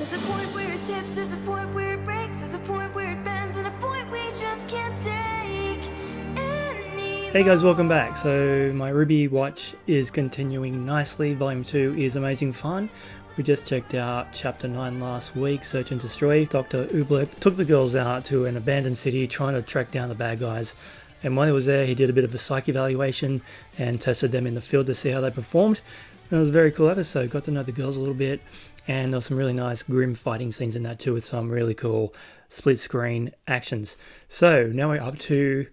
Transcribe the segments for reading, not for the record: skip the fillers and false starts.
There's a point where it tips, there's a point where it breaks, there's a point where it bends, and a point we just can't take anymore. Hey guys, welcome back. So my RWBY watch is continuing nicely. Volume 2 is amazing fun. We just checked out Chapter 9 last week, Search and Destroy. Dr. Oobleck took the girls out to an abandoned city trying to track down the bad guys. And while he was there, he did a bit of a psych evaluation and tested them in the field to see how they performed. And it was a very cool episode. Got to know the girls a little bit. And there was some really nice Grimm fighting scenes in that too, with some really cool split screen actions. So now we're up to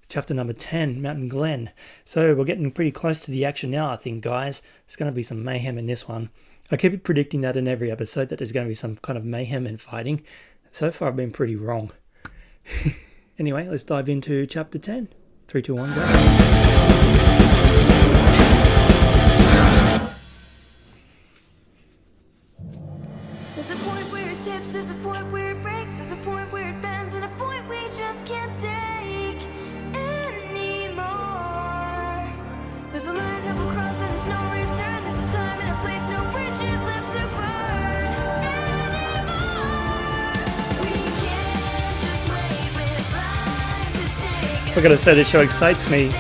chapter number 10, Mountain Glen. So we're getting pretty close to the action now, I think, guys. There's going to be some mayhem in this one. I keep predicting that in every episode, that there's going to be some kind of mayhem and fighting. So far, I've been pretty wrong. Anyway, let's dive into chapter 10. 3, 2, 1, go. There's a point where it tips, there's a point where it breaks, there's a point where it bends, and a point we just can't take anymore. There's a line that will cross and there's no return. There's a time and a place, no bridges left to burn anymore. We can't just wait with life to take I gotta say, this show excites me.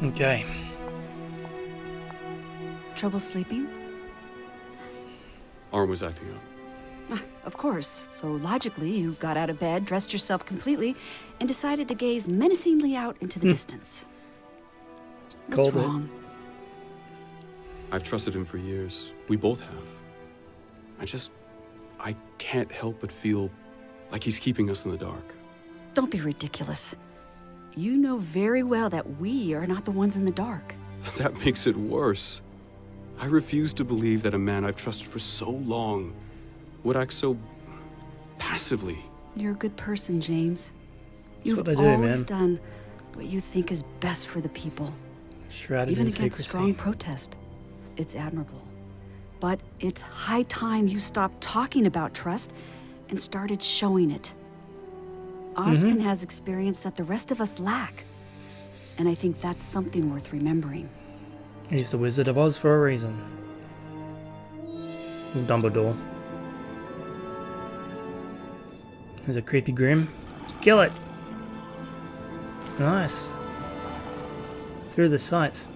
Okay. Trouble sleeping? Arm was acting up. Of course. So logically, you got out of bed, dressed yourself completely, and decided to gaze menacingly out into the distance. What's Called it. wrong? I've trusted him for years. We both have. I can't help but feel like he's keeping us in the dark. Don't be ridiculous. You know very well that we are not the ones in the dark. That makes it worse. I refuse to believe that a man I've trusted for so long would act so passively. You're a good person, James. That's You've what they do, always man. done what you think is best for the people. Shrouded Even in against secrecy. strong protest. It's admirable. But it's high time you stopped talking about trust and started showing it. Osman has experience that the rest of us lack. And I think that's something worth remembering. He's the Wizard of Oz for a reason. Dumbledore. There's a creepy Grimm. Kill it! Nice. Through the sights.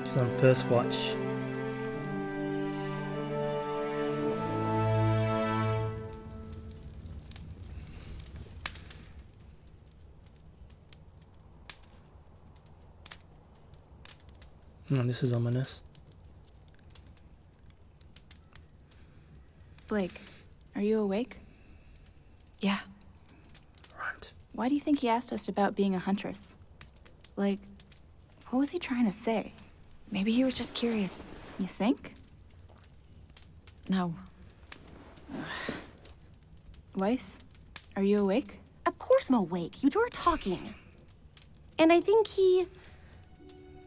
She's on first watch. This is ominous. Blake, are you awake? Yeah. Right. Why do you think he asked us about being a huntress? Like, what was he trying to say? Maybe he was just curious. You think? No. Weiss, are you awake? Of course I'm awake. You two are talking. And I think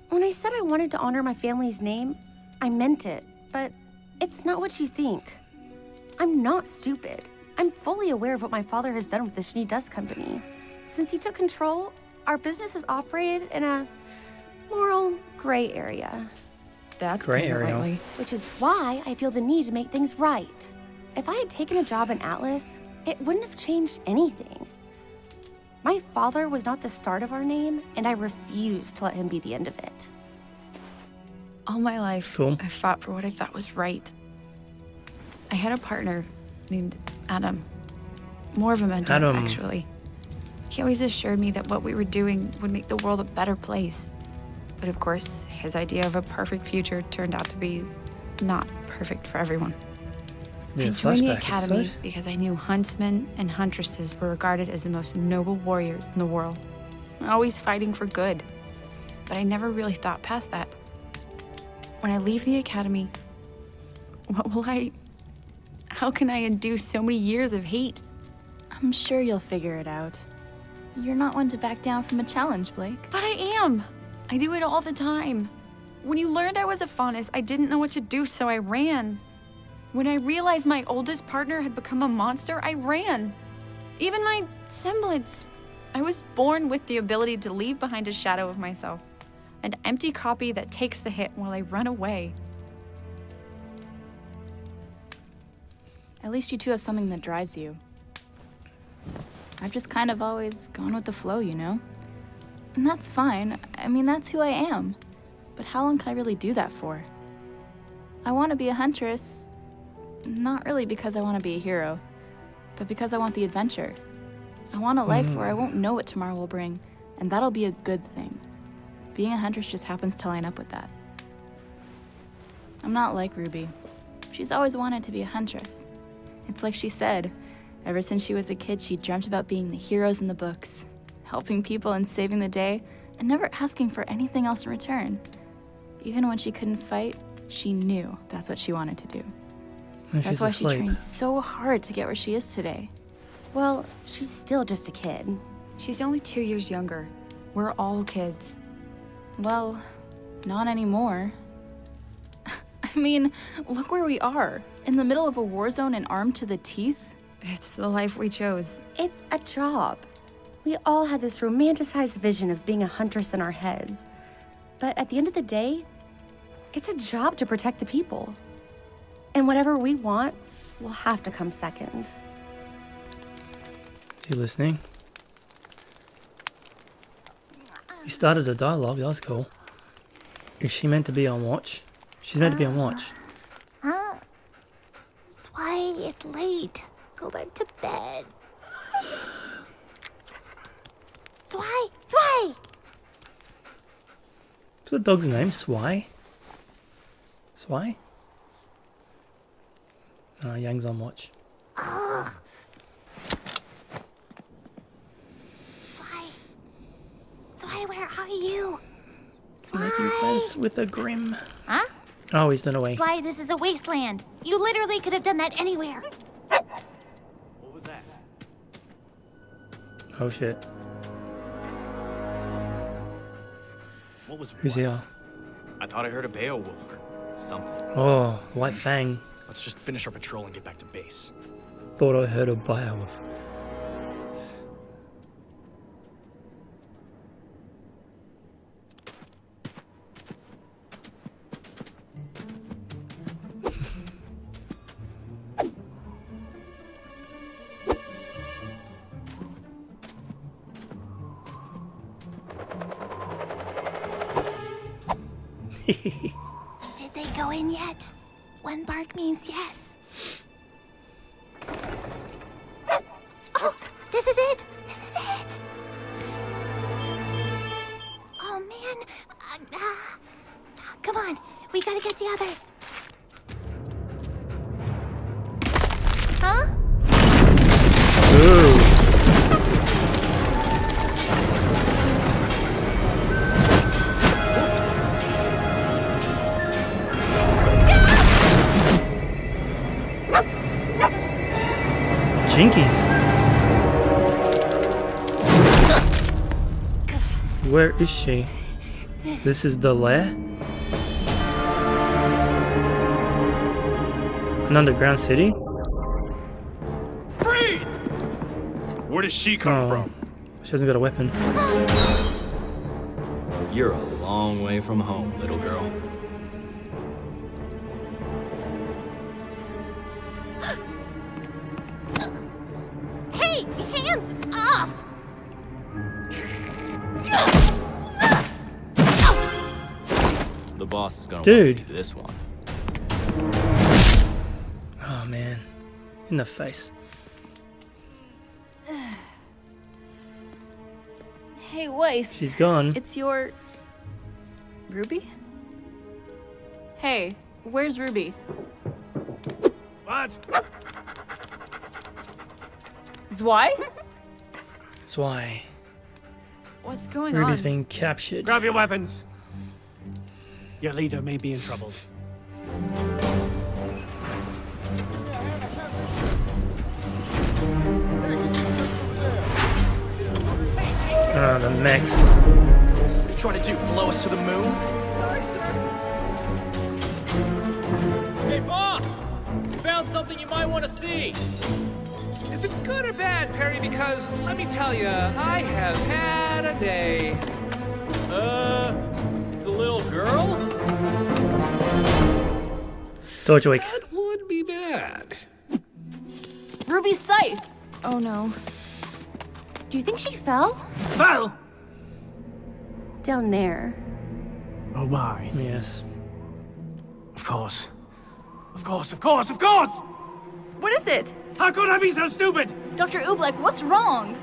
when I said I wanted to honor my family's name, I meant it. But it's not what you think. I'm not stupid. I'm fully aware of what my father has done with the Schnee Dust Company. Since he took control, our business has operated in a moral gray area. That's Gray putting it area. lightly. Which is why I feel the need to make things right. If I had taken a job in Atlas, it wouldn't have changed anything. My father was not the start of our name, and I refuse to let him be the end of it. All my life, Cool. I fought for what I thought was right. I had a partner named Adam. More of a mentor, Adam. actually. He always assured me that what we were doing would make the world a better place. But of course, his idea of a perfect future turned out to be not perfect for everyone. Yeah, I joined the flashback academy episode. because I knew huntsmen and huntresses were regarded as the most noble warriors in the world, always fighting for good. But I never really thought past that. When I leave the academy, how can I undo so many years of hate? I'm sure you'll figure it out. You're not one to back down from a challenge, Blake. But I am. I do it all the time. When you learned I was a faunus, I didn't know what to do, so I ran. When I realized my oldest partner had become a monster, I ran. Even my semblance. I was born with the ability to leave behind a shadow of myself. An empty copy that takes the hit while I run away. At least you two have something that drives you. I've just kind of always gone with the flow, you know? And that's fine. I mean, that's who I am. But how long can I really do that for? I want to be a huntress, not really because I want to be a hero, but because I want the adventure. I want a life where I won't know what tomorrow will bring, and that'll be a good thing. Being a huntress just happens to line up with that. I'm not like Ruby. She's always wanted to be a huntress. It's like she said, ever since she was a kid, she dreamt about being the heroes in the books, helping people and saving the day, and never asking for anything else in return. Even when she couldn't fight, she knew that's what she wanted to do. And That's she's why asleep. she trained so hard to get where she is today. Well, she's still just a kid. She's only 2 years younger. We're all kids. Well, not anymore. I mean, look where we are. In the middle of a war zone and armed to the teeth. It's the life we chose. It's a job. We all had this romanticized vision of being a huntress in our heads. But at the end of the day, it's a job to protect the people. And whatever we want will have to come second. Is he listening? He started a dialogue, that was cool. Is she meant to be on watch? She's meant to be on watch. Why? It's late. Go back to bed. Zwei! What's the dog's name? Swai? Swai? Oh, Yang's on watch. Zwei, where are you? Making friends with a Grimm. Huh? Oh, he's done away. Zwei, this is a wasteland. You literally could have done that anywhere. What was that? Oh shit. What was Who's what? here? I thought I heard a Beowulf or something. Oh, White Fang. Let's just finish our patrol and get back to base. Thought I heard a Beowulf. Did they go in yet? One bark means yes. Oh, this is it! This is it! Oh man! Come on, we gotta get the others. Huh? Ooh. Jinkies. Where is she? This is the lair? An underground city? Freeze! Where does she come from? She hasn't got a weapon. You're a long way from home, little girl. Hey, hands off! The boss is gonna want Dude. to see this one. Oh man. In the face. Hey, Weiss. She's gone. It's your... Ruby? Hey, where's Ruby? What? Zwei? That's why What's going Ruby's on? being captured. Grab your weapons. Your leader may be in trouble. Oh, the mechs. What are you trying to do? Blow us to the moon? Hey, boss! Found something you might want to see. Is it good or bad, Perry? Because let me tell you, I have had a day. It's a little girl? Torchwick. That would be bad. Ruby's scythe! Oh no. Do you think she fell? Fell! Down there. Oh my. Yes. Of course. Of course, of course, of course! What is it? How could I be so stupid? Dr. Oobleck, what's wrong?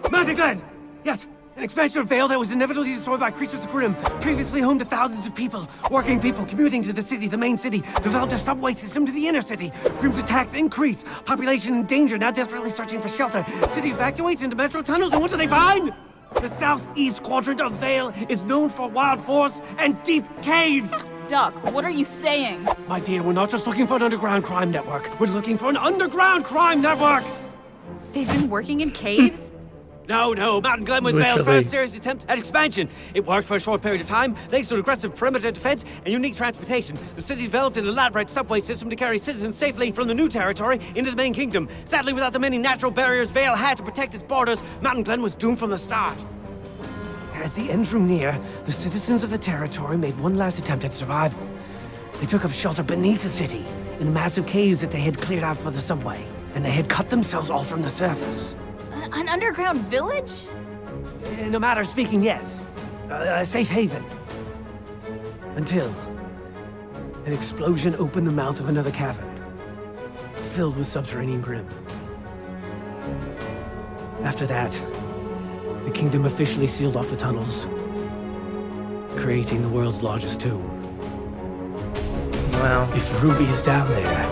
Mountain Glen! Yes, an expansion of Vale that was inevitably destroyed by creatures of Grimm, previously home to thousands of people, working people commuting to the city, the main city, developed a subway system to the inner city. Grimm's attacks increase, population in danger, now desperately searching for shelter. City evacuates into metro tunnels, and what do they find? The southeast quadrant of Vale is known for wild forests and deep caves. Doc, what are you saying? My dear, we're not just looking for an underground crime network. We're looking for an underground crime network! They've been working in caves? No, Mountain Glen was Vale's Literally. first serious attempt at expansion. It worked for a short period of time, thanks to an aggressive perimeter defense and unique transportation. The city developed an elaborate subway system to carry citizens safely from the new territory into the main kingdom. Sadly, without the many natural barriers Vale had to protect its borders, Mountain Glen was doomed from the start. As the end drew near, the citizens of the territory made one last attempt at survival. They took up shelter beneath the city, in massive caves that they had cleared out for the subway, and they had cut themselves off from the surface. An underground village? In a matter of speaking, yes. A safe haven. Until an explosion opened the mouth of another cavern, filled with subterranean Grimm. After that, the kingdom officially sealed off the tunnels, creating the world's largest tomb. Wow. If Ruby is down there,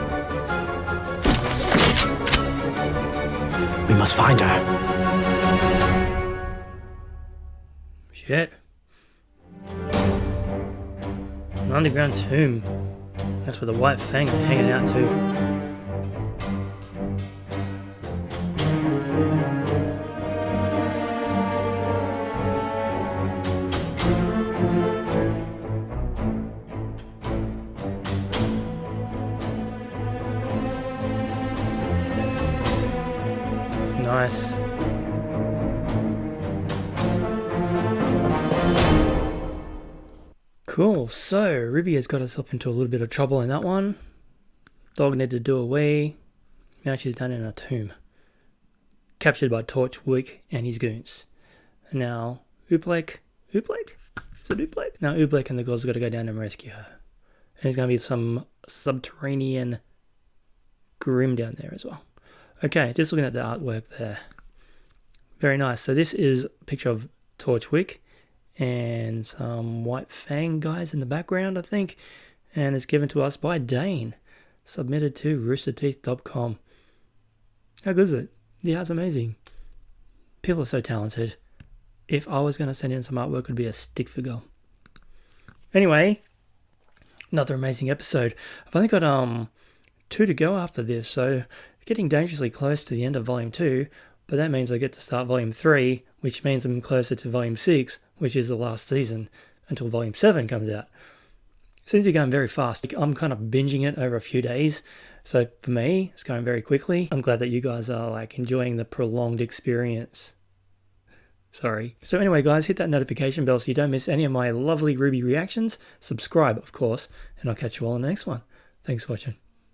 we must find her. Shit. An underground tomb. That's where the White Fang are hanging out too. Nice. Cool, so Ruby has got herself into a little bit of trouble in that one. Dog needed to do a wee. Now she's down in a tomb. Captured by Torchwick and his goons. And now Oobleck. Oobleck? Is it Oobleck? Now Oobleck and the girls have got to go down and rescue her. And there's going to be some subterranean Grimm down there as well. Okay, just looking at the artwork there. Very nice. So this is a picture of Torchwick and some White Fang guys in the background, I think. And it's given to us by Dane. Submitted to roosterteeth.com. How good is it? Yeah, it's amazing. People are so talented. If I was going to send in some artwork, it would be a stick figure. Anyway, another amazing episode. I've only got 2 to go after this, so getting dangerously close to the end of Volume 2, but that means I get to start Volume 3, which means I'm closer to Volume 6, which is the last season, until Volume 7 comes out. Seems to be going very fast. I'm kind of binging it over a few days, so for me, it's going very quickly. I'm glad that you guys are enjoying the prolonged experience. Sorry. So anyway, guys, hit that notification bell so you don't miss any of my lovely RWBY reactions. Subscribe, of course, and I'll catch you all in the next one. Thanks for watching.